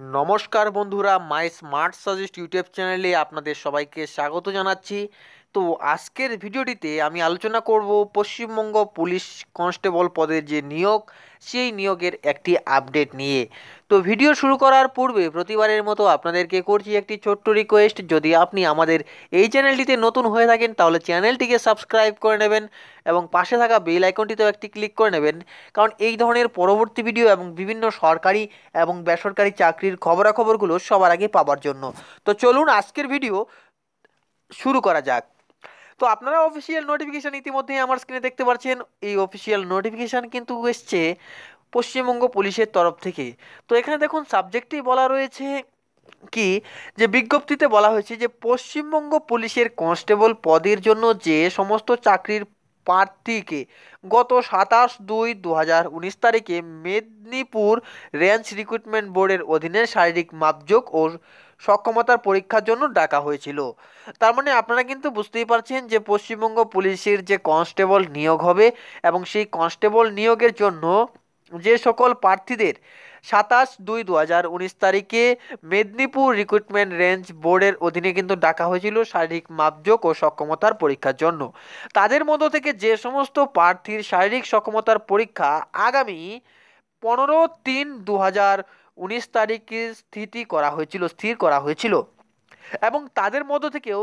নমস্কার বন্ধুরা, মাই smart suggest YouTube চ্যানেলে আপনাদের সবাইকে স্বাগত জানাচ্ছি। তো আজকের ভিডিওটিতে আমি আলোচনা করব পশ্চিমবঙ্গ পুলিশ কনস্টেবল পদের যে নিয়োগ, সেই নিয়োগের একটি আপডেট নিয়ে। তো ভিডিও শুরু করার পূর্বে প্রতিবারের মতো আপনাদেরকে করছি একটি ছোট্ট রিকোয়েস্ট, যদি আপনি আমাদের এই চ্যানেলটিতে নতুন হয়ে থাকেন তাহলে চ্যানেলটিকে সাবস্ক্রাইব করে নেবেন এবং পাশে থাকা বেল আইকনটিতেও একটি ক্লিক করে নেবেন, কারণ এই ধরনের পরবর্তী ভিডিও এবং বিভিন্ন সরকারি এবং বেসরকারি চাকরির খবরাখবরগুলো সবার আগে পাওয়ার জন্য। তো চলুন আজকের ভিডিও শুরু করা যাক। তো আপনারা অফিসিয়াল নোটিফিকেশান ইতিমধ্যেই আমার স্ক্রিনে দেখতে পাচ্ছেন। এই অফিসিয়াল নোটিফিকেশান কিন্তু এসছে পশ্চিমবঙ্গ পুলিশের তরফ থেকে। তো এখানে দেখুন সাবজেক্টেই বলা রয়েছে কি, যে বিজ্ঞপ্তিতে বলা হয়েছে যে পশ্চিমবঙ্গ পুলিশের কনস্টেবল পদের জন্য যে সমস্ত চাকরির প্রার্থীকে গত 27/2/2019 তারিখে মেদিনীপুর রেঞ্জ রিক্রুটমেন্ট বোর্ডের অধীনে শারীরিক মাপজোক ও সক্ষমতার পরীক্ষার জন্য ডাকা হয়েছিল। তার মানে আপনারা কিন্তু বুঝতেই পারছেন যে পশ্চিমবঙ্গ পুলিশের যে কনস্টেবল নিয়োগ হবে এবং সেই কনস্টেবল নিয়োগের জন্য যে সকল প্রার্থীদের 27/2/2019 তারিখে মেদিনীপুর রিক্রুটমেন্ট রেঞ্জ বোর্ডের অধীনে কিন্তু ডাকা হয়েছিল শারীরিক মাপজোক ও সক্ষমতার পরীক্ষার জন্য, তাদের মধ্য থেকে যে সমস্ত প্রার্থীর শারীরিক সক্ষমতার পরীক্ষা আগামী 15/3/2019 তারিখে স্থির করা হয়েছিল এবং তাদের মধ্য থেকেও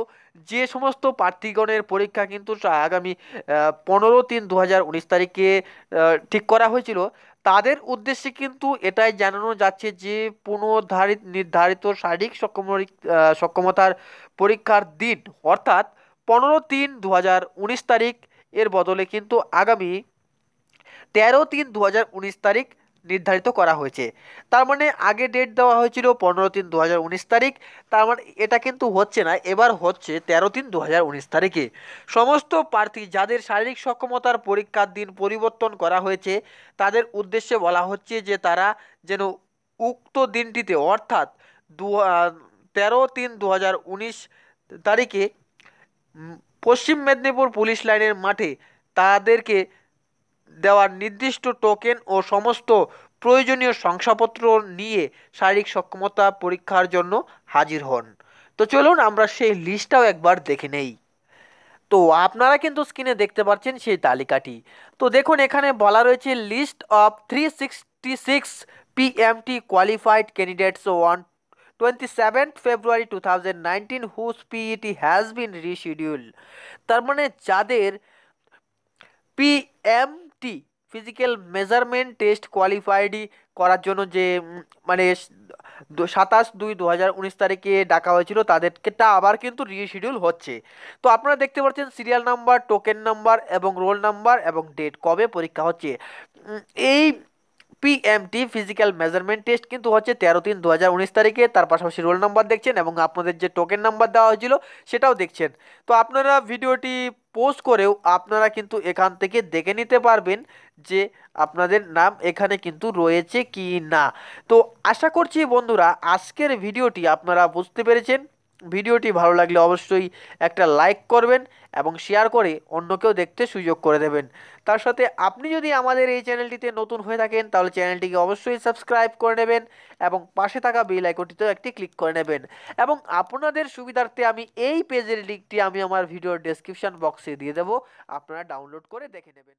যে সমস্ত প্রার্থীগণের পরীক্ষা কিন্তু আগামী 15/3/2019 তারিখে ঠিক করা হয়েছিল, তাদের উদ্দেশ্যে কিন্তু এটাই জানানো যাচ্ছে যে নির্ধারিত শারীরিক সক্ষমতার পরীক্ষার দিন অর্থাৎ 15/3/2019 তারিখ এর বদলে কিন্তু আগামী 13/3/2019 তারিখ নির্ধারিত করা হয়েছে। তার মানে আগে ডেট দেওয়া হয়েছিল 15/3/2019 তারিখ, তার মানে এটা কিন্তু হচ্ছে না, এবার হচ্ছে 13/3/2019 তারিখে। সমস্ত প্রার্থী যাদের শারীরিক সক্ষমতার পরীক্ষার দিন পরিবর্তন করা হয়েছে তাদের উদ্দেশ্যে বলা হচ্ছে যে তারা যেন উক্ত দিনটিতে অর্থাৎ 13/3/2019 তারিখে পশ্চিম মেদিনীপুর পুলিশ লাইনের মাঠে তাদেরকে দেওয়ার নির্দিষ্ট টোকেন ও সমস্ত প্রয়োজনীয় শংসাপত্র নিয়ে শারীরিক সক্ষমতা পরীক্ষার জন্য হাজির হন। তো চলুন আমরা সেই লিস্টটাও একবার দেখে নেই। তো আপনারা কিন্তু স্ক্রিনে দেখতে পাচ্ছেন সেই তালিকাটি। তো দেখুন এখানে বলা রয়েছে list of 366 PMT qualified candidates on 27 February 2019 whose PET has been reschedule. তার মানে যাদের পিএমটি ফিজিক্যাল মেজারমেন্ট টেস্ট কোয়ালিফাইডই করার জন্য যে মানে 27/2/2019 তারিখে ডাকা হয়েছিল তাদেরকে আবার কিন্তু রিশিডিউল হচ্ছে। তো আপনারা দেখতে পাচ্ছেন সিরিয়াল নাম্বার, টোকেন নাম্বার এবং রোল নাম্বার এবং ডেট কবে পরীক্ষা হচ্ছে। এই পিএমটি ফিজিক্যাল মেজারমেন্ট টেস্ট কিন্তু হচ্ছে 13/3/2019 তারিখে, তার পাশাপাশি রোল নাম্বার দেখছেন এবং আপনাদের যে টোকেন নাম্বার দেওয়া হয়েছিল সেটাও দেখছেন। তো আপনারা ভিডিওটি পোস্ট করেও আপনারা কিন্তু এখান থেকে দেখে নিতে পারবেন যে আপনাদের নাম এখানে কিন্তু রয়েছে কি না। তো আশা করছি বন্ধুরা আজকের ভিডিওটি আপনারা বুঝতে পেরেছেন। ভিডিওটি ভালো লাগলে অবশ্যই একটা লাইক করবেন এবং শেয়ার করে অন্যকেও দেখতে সুযোগ করে দেবেন। তার সাথে আপনি যদি আমাদের এই চ্যানেলটিতে নতুন হয়ে থাকেন তাহলে চ্যানেলটিকে অবশ্যই সাবস্ক্রাইব করে নেবেন এবং পাশে থাকা বেল আইকনটিতেও একটি ক্লিক করে নেবেন। এবং আপনাদের সুবিধার্থে আমি এই পেজের লিঙ্কটি আমি আমার ভিডিওর ডেসক্রিপশন বক্সে দিয়ে দেবো, আপনারা ডাউনলোড করে দেখে নেবেন।